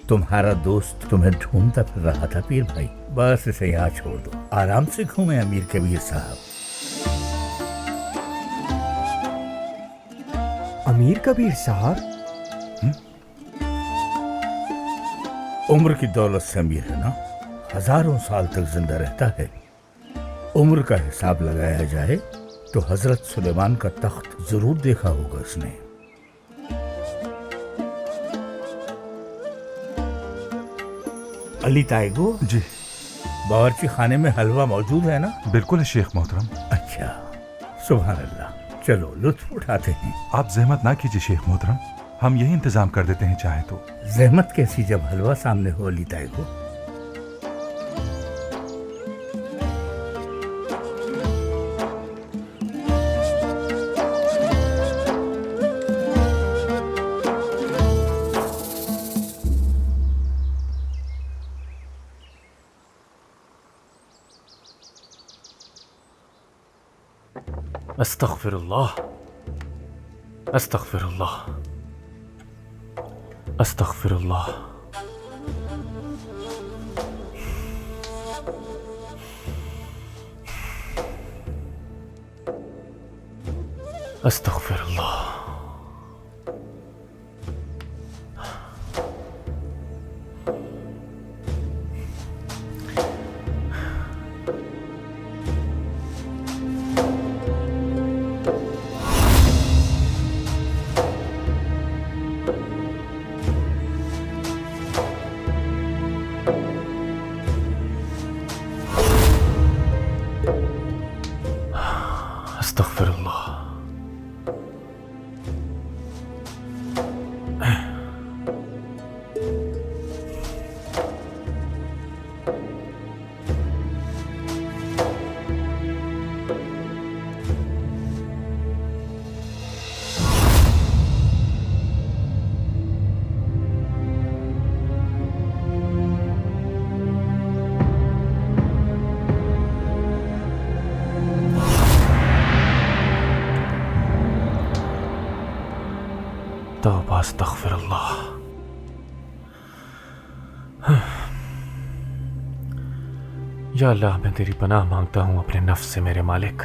तुम्हारा दोस्त तुम्हें ढूंढता फिर रहा था पीर भाई। बस इसे यहाँ छोड़ दो, आराम से घूमे अमीर कबीर साहब। अमीर कबीर साहब? उम्र की दौलत से अमीर है ना, हजारों साल तक जिंदा रहता है। उम्र का हिसाब लगाया जाए तो हजरत सुलेमान का तख्त जरूर देखा होगा उसने। अली ताइगो जी। बावर्ची खाने में हलवा मौजूद है ना? बिल्कुल है शेख मोहतरम। अच्छा, सुभान अल्लाह। चलो लुत्फ उठाते हैं। आप जहमत ना कीजिए शेख मोहतरम, हम यही इंतजाम कर देते हैं चाहे तो। जहमत कैसी जब हलवा सामने हो अली ताइगो। अस्तगफिरुल्लाह, अस्तगफिरुल्लाह, अस्तगफिरुल्लाह। अस्तगफिरुल्लाह। अस्तगफिरुल्लाह। तौबा, अस्तगफिरुल्लाह। या अल्लाह, मैं तेरी पनाह मांगता हूँ अपने नफ्स से मेरे मालिक।